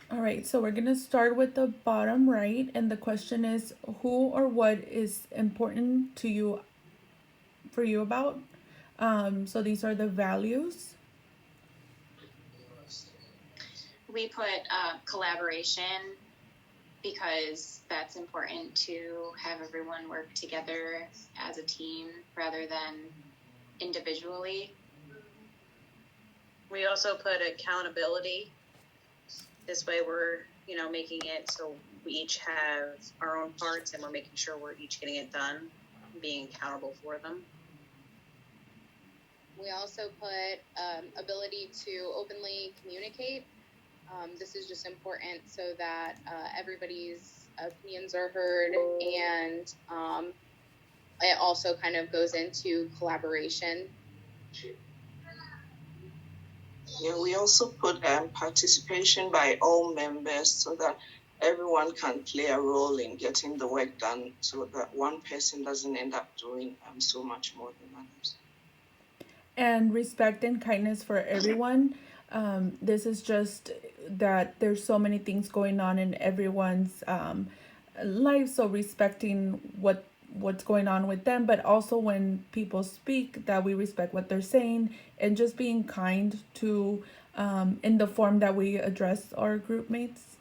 All right, so we're gonna start with the bottom right, and the question is, who or what is important to you for you about? So these are the values. We put collaboration because that's important to have everyone work together as a team rather than individually. We also put accountability. This way we're, making it so we each have our own parts and we're making sure we're each getting it done, being accountable for them. We also put ability to openly communicate. This is just important so that everybody's opinions are heard, and it also kind of goes into collaboration. Yeah, we also put participation by all members so that everyone can play a role in getting the work done so that one person doesn't end up doing so much more than others. And respect and kindness for everyone. This is just that there's so many things going on in everyone's life, so respecting what's going on with them, but also when people speak, that we respect what they're saying, and just being kind to in the form that we address our group mates.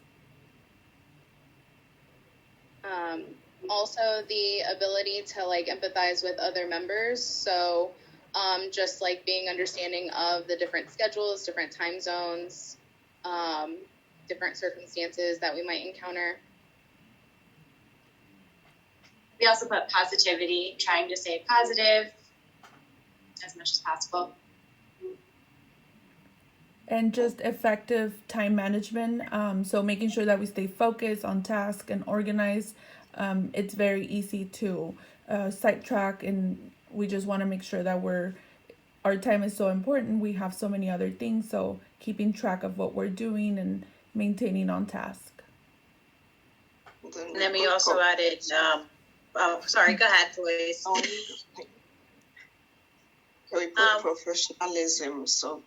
Also the ability to like empathize with other members, so just like being understanding of the different schedules, different time zones, different circumstances that we might encounter. We also put positivity, trying to stay positive as much as possible. And just effective time management, so making sure that we stay focused on task and organized. It's very easy to sidetrack, and we just want to make sure that our time is so important. We have so many other things, so keeping track of what we're doing and maintaining on task. And then we also added, sorry, go ahead, Louise. We put professionalism, so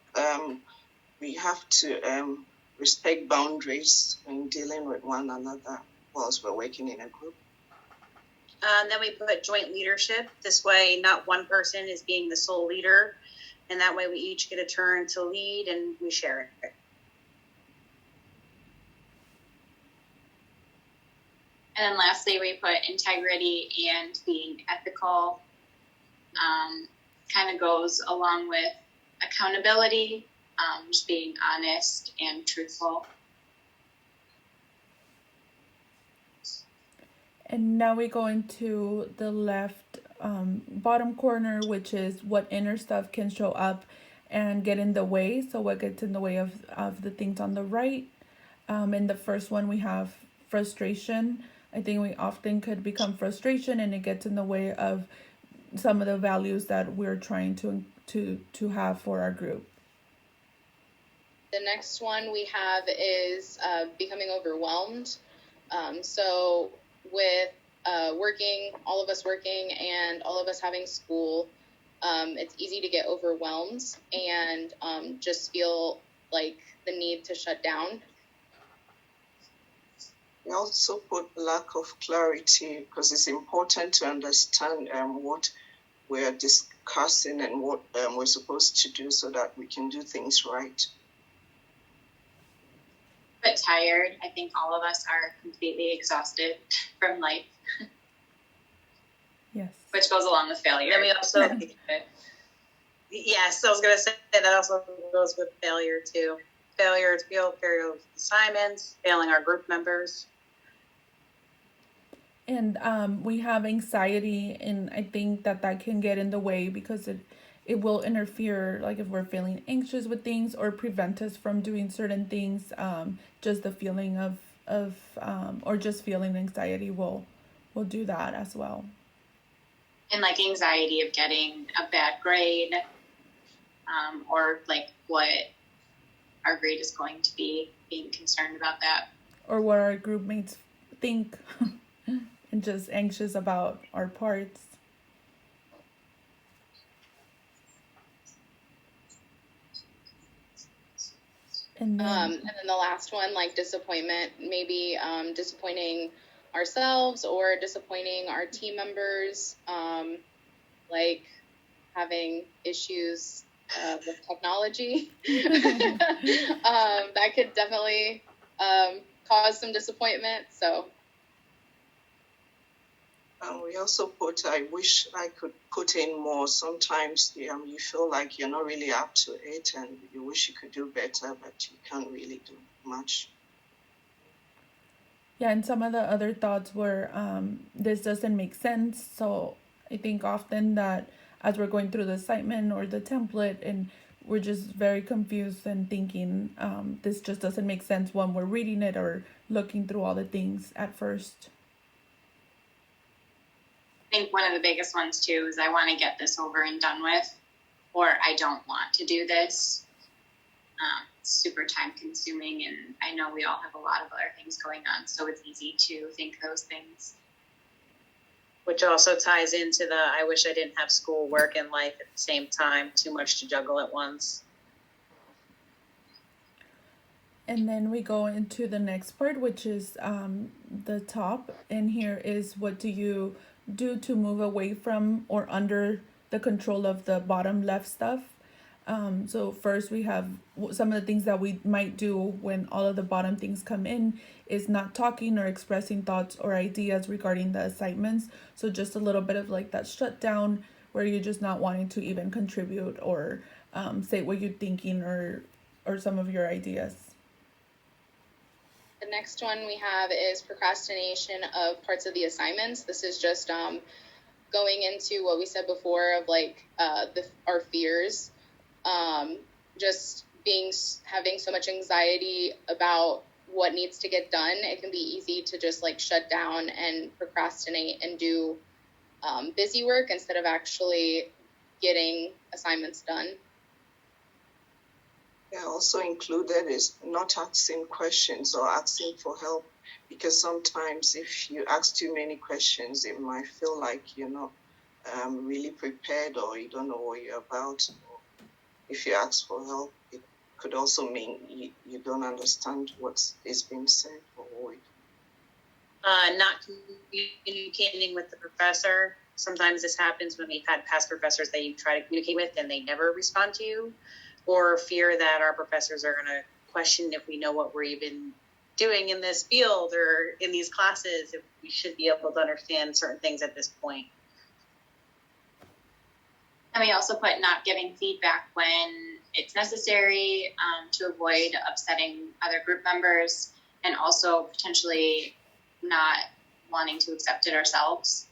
we have to respect boundaries when dealing with one another whilst we're working in a group. And then we put joint leadership. This way, not one person is being the sole leader, and that way we each get a turn to lead and we share it. And then lastly, we put integrity and being ethical. Kind of goes along with accountability, just being honest and truthful. And now we go into the left bottom corner, which is what inner stuff can show up and get in the way. So what gets in the way of the things on the right. In the first one, we have frustration. I think we often could become frustration, and it gets in the way of some of the values that we're trying to have for our group. The next one we have is becoming overwhelmed. So with working, all of us working and all of us having school, it's easy to get overwhelmed and just feel like the need to shut down. We also put lack of clarity because it's important to understand what we're discussing and what we're supposed to do so that we can do things right. But tired. I think all of us are completely exhausted from life. Yes. Which goes along with failure. And we also, yes, I was going to say that also goes with failure too. Failure to fail assignments, failing our group members. And we have anxiety, and I think that can get in the way because it will interfere, like if we're feeling anxious with things or prevent us from doing certain things. Just the feeling of or just feeling anxiety will do that as well. And like anxiety of getting a bad grade, or like what our grade is going to be, being concerned about that. Or what our group mates think and just anxious about our parts. And And then, then the last one, like disappointment, maybe disappointing ourselves or disappointing our team members, like having issues with technology. That could definitely cause some disappointment. So We also put, I wish I could put in more. Sometimes you feel like you're not really up to it and you wish you could do better, but you can't really do much. yeah, and some of the other thoughts were this doesn't make sense. So I think often that as we're going through the assignment or the template, and we're just very confused and thinking this just doesn't make sense when we're reading it or looking through all the things at first. I think one of the biggest ones too is I want to get this over and done with, or I don't want to do this. It's super time consuming, and I know we all have a lot of other things going on, so it's easy to think those things. Which also ties into the I wish I didn't have school, work, and life at the same time. Too much to juggle at once. And then we go into the next part, which is the top. And here is what do you do to move away from or under the control of the bottom left stuff. So first we have some of the things that we might do when all of the bottom things come in is not talking or expressing thoughts or ideas regarding the assignments. So just a little bit of like that shutdown where you're just not wanting to even contribute or say what you're thinking or some of your ideas. the next one we have is procrastination of parts of the assignments. This is just going into what we said before of like our fears. Just having so much anxiety about what needs to get done, it can be easy to just like shut down and procrastinate and do busy work instead of actually getting assignments done. Yeah, also included is not asking questions or asking for help, because sometimes if you ask too many questions, it might feel like you're not really prepared or you don't know what you're about. If you ask for help, it could also mean you don't understand what is being said or what. Not communicating with the professor. Sometimes this happens when we've had past professors that you try to communicate with and they never respond to you, or fear that our professors are going to question if we know what we're even doing in this field or in these classes, if we should be able to understand certain things at this point. And we also put not giving feedback when it's necessary to avoid upsetting other group members, and also potentially not wanting to accept it ourselves.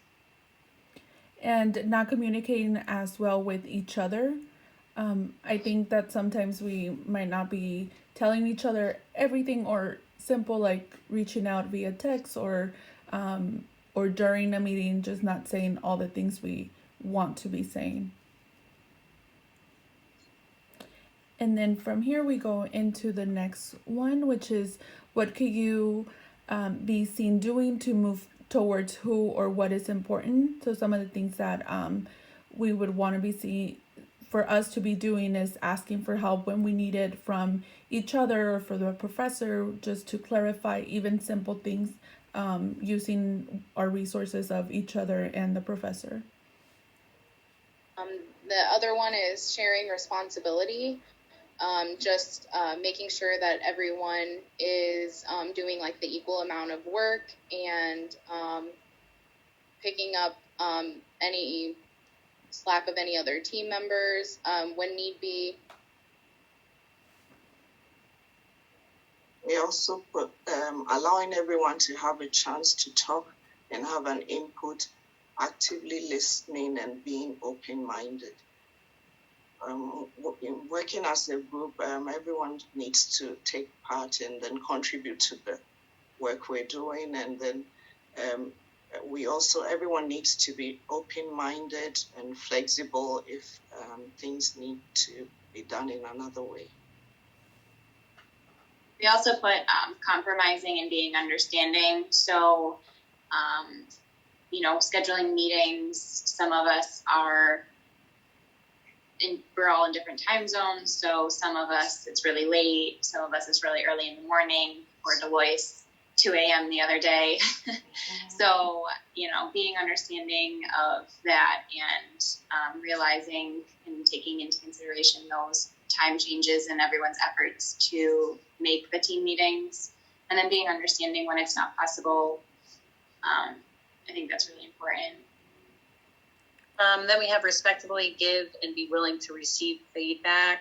And not communicating as well with each other. I think that sometimes we might not be telling each other everything, or simple like reaching out via text or during a meeting, just not saying all the things we want to be saying. And then from here we go into the next one, which is what could you be seen doing to move towards who or what is important. So some of the things that we would want to be seeing for us to be doing is asking for help when we need it from each other or for the professor, just to clarify even simple things, using our resources of each other and the professor. The other one is sharing responsibility. Just making sure that everyone is doing like the equal amount of work and picking up any slack of any other team members when need be. We also put allowing everyone to have a chance to talk and have an input, actively listening and being open-minded. Working as a group, everyone needs to take part and then contribute to the work we're doing, and then everyone needs to be open-minded and flexible if things need to be done in another way. We also put compromising and being understanding. So, scheduling meetings. Some of us are we're all in different time zones. So some of us, it's really late. Some of us, it's really early in the morning. For Deloitte, 2 a.m. the other day. So, being understanding of that and realizing and taking into consideration those time changes and everyone's efforts to make the team meetings, and then being understanding when it's not possible. I think that's really important. Then we have respectfully give and be willing to receive feedback.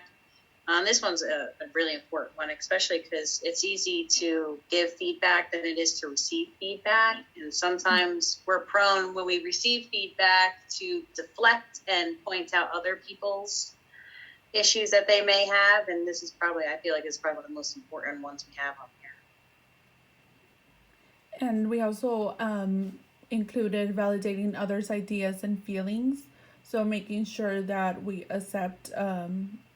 This one's a really important one, especially because it's easy to give feedback than it is to receive feedback. And sometimes we're prone, when we receive feedback, to deflect and point out other people's issues that they may have. And this is probably, I feel like it's probably one of the most important ones we have on here. And we also included validating others' ideas and feelings. So making sure that we accept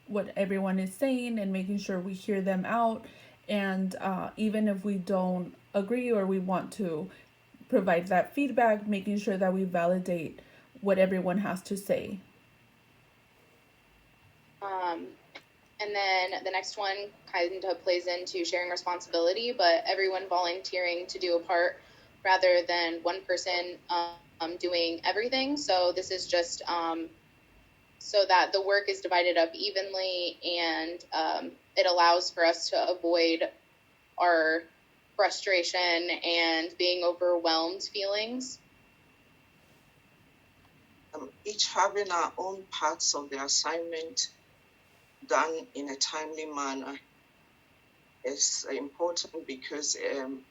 what everyone is saying and making sure we hear them out. And even if we don't agree or we want to provide that feedback, making sure that we validate what everyone has to say. And then the next one kind of plays into sharing responsibility, but everyone volunteering to do a part rather than one person doing everything. So this is just so that the work is divided up evenly, and it allows for us to avoid our frustration and being overwhelmed feelings. Each having our own parts of the assignment done in a timely manner is important, because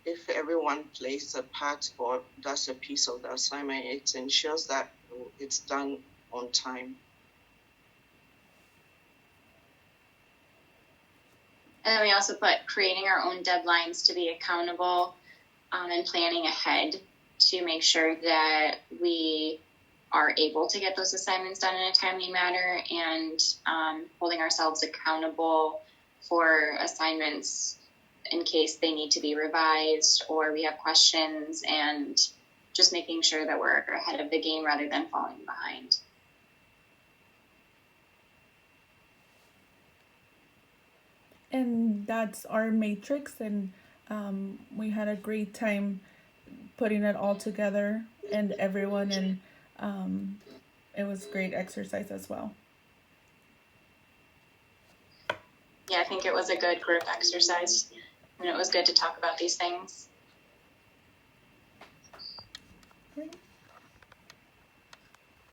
if everyone plays a part or does a piece of the assignment, it ensures that it's done on time. And then we also put creating our own deadlines to be accountable and planning ahead to make sure that we are able to get those assignments done in a timely manner, and holding ourselves accountable for assignments in case they need to be revised or we have questions, and just making sure that we're ahead of the game rather than falling behind. And that's our matrix, and we had a great time putting it all together and everyone, and it was great exercise as well. Yeah, I think it was a good group exercise, and it was good to talk about these things. Great.